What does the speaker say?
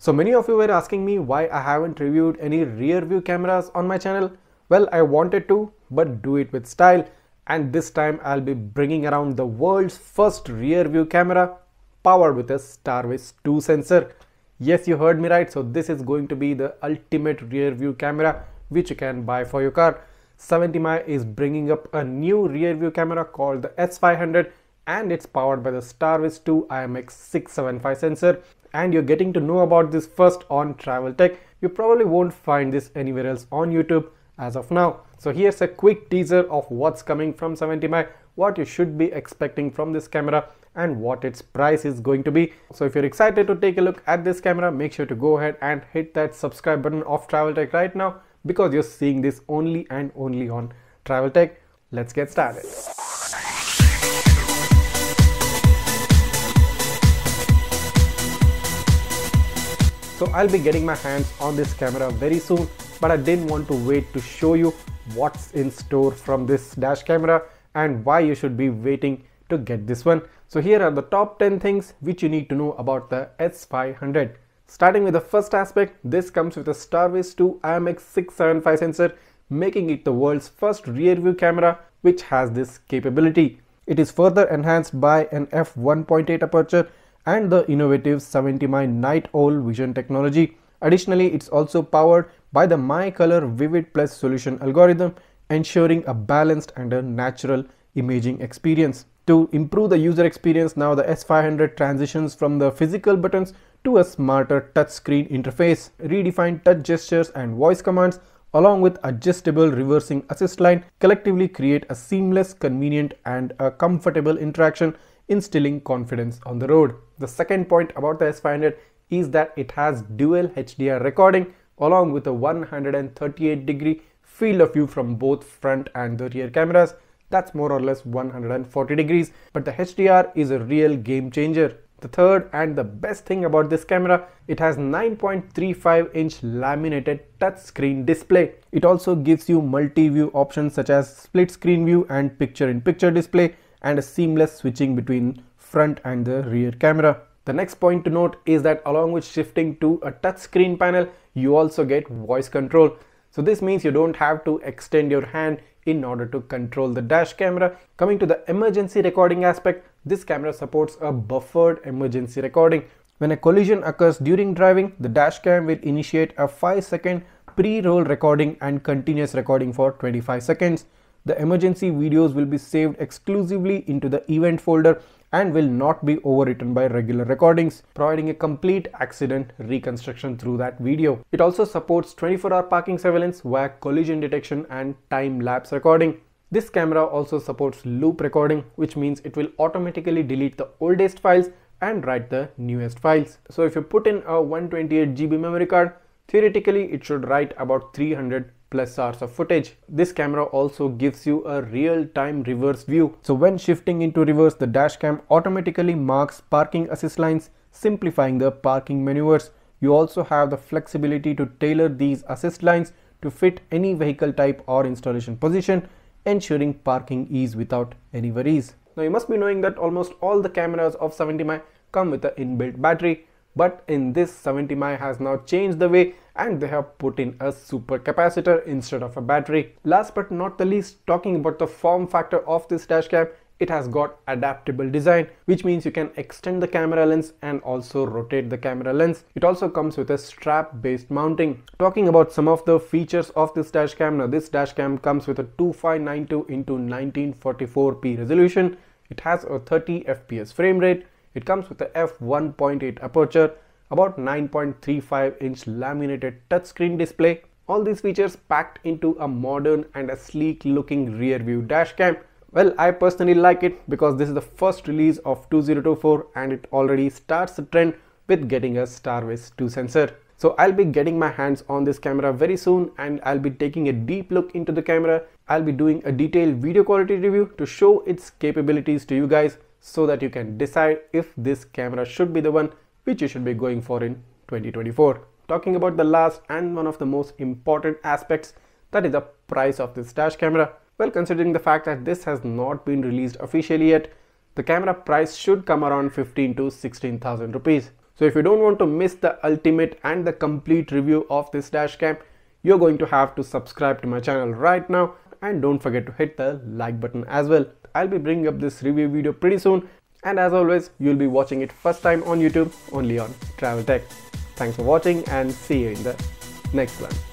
So many of you were asking me why I haven't reviewed any rear view cameras on my channel. Well, I wanted to, but do it with style. And this time I'll be bringing around the world's first rear view camera powered with a Starvis 2 sensor. Yes, you heard me right. So this is going to be the ultimate rear view camera which you can buy for your car. 70mai is bringing up a new rear view camera called the S500 and it's powered by the Starvis 2 IMX675 sensor. And you're getting to know about this first on Travel Tech. You probably won't find this anywhere else on YouTube as of now. So here's a quick teaser of what's coming from 70mai, what you should be expecting from this camera and what its price is going to be. So if you're excited to take a look at this camera, make sure to go ahead and hit that subscribe button of Travel Tech right now because you're seeing this only and only on Travel Tech. Let's get started. So I'll be getting my hands on this camera very soon, but I didn't want to wait to show you what's in store from this dash camera and why you should be waiting to get this one. So here are the top 10 things which you need to know about the S500. Starting with the first aspect, this comes with a Starvis 2 IMX675 sensor, making it the world's first rear view camera which has this capability. It is further enhanced by an f1.8 aperture and the innovative 70mai night owl vision technology. Additionally, it's also powered by the My Color Vivid Plus solution algorithm, ensuring a balanced and a natural imaging experience. To improve the user experience, now the S500 transitions from the physical buttons to a smarter touchscreen interface. Redefined touch gestures and voice commands along with adjustable reversing assist line collectively create a seamless, convenient and a comfortable interaction, instilling confidence on the road. The second point about the S500 is that it has dual HDR recording along with a 138-degree field of view from both front and the rear cameras. That's more or less 140 degrees, but the HDR is a real game changer. The third and the best thing about this camera, it has 9.35-inch laminated touchscreen display. It also gives you multi-view options such as split screen view and picture-in-picture display and a seamless switching between front and the rear camera. The next point to note is that along with shifting to a touchscreen panel, you also get voice control. So this means you don't have to extend your hand in order to control the dash camera. Coming to the emergency recording aspect, this camera supports a buffered emergency recording. When a collision occurs during driving, the dash cam will initiate a 5-second pre-roll recording and continuous recording for 25 seconds. The emergency videos will be saved exclusively into the event folder and will not be overwritten by regular recordings, providing a complete accident reconstruction through that video. It also supports 24-hour parking surveillance via collision detection and time-lapse recording. This camera also supports loop recording, which means it will automatically delete the oldest files and write the newest files. So if you put in a 128 GB memory card, theoretically it should write about 300 plus hours of footage. This camera also gives you a real-time reverse view. So when shifting into reverse, the dashcam automatically marks parking assist lines, simplifying the parking maneuvers. You also have the flexibility to tailor these assist lines to fit any vehicle type or installation position, ensuring parking ease without any worries. Now you must be knowing that almost all the cameras of 70mai come with an inbuilt battery. But in this, 70mai has now changed the way and they have put in a super capacitor instead of a battery. Last but not the least, talking about the form factor of this dashcam, it has got adaptable design, which means you can extend the camera lens and also rotate the camera lens. It also comes with a strap based mounting. Talking about some of the features of this dashcam, now this dashcam comes with a 2592 into 1944p resolution. It has a 30 fps frame rate. It comes with a f1.8 aperture, about 9.35-inch laminated touchscreen display. All these features packed into a modern and a sleek looking rear view dash cam. Well, I personally like it because this is the first release of 2024 and it already starts the trend with getting a Starvis 2 sensor. So I'll be getting my hands on this camera very soon and I'll be taking a deep look into the camera. I'll be doing a detailed video quality review to show its capabilities to you guys, so that you can decide if this camera should be the one which you should be going for in 2024. Talking about the last and one of the most important aspects, that is the price of this dash camera. Well, considering the fact that this has not been released officially yet, the camera price should come around 15 to 16,000 rupees. So if you don't want to miss the ultimate and the complete review of this dashcam, you're going to have to subscribe to my channel right now, and don't forget to hit the like button as well. I'll be bringing up this review video pretty soon, and as always, you'll be watching it first time on YouTube only on Travel Tech. Thanks for watching and see you in the next one.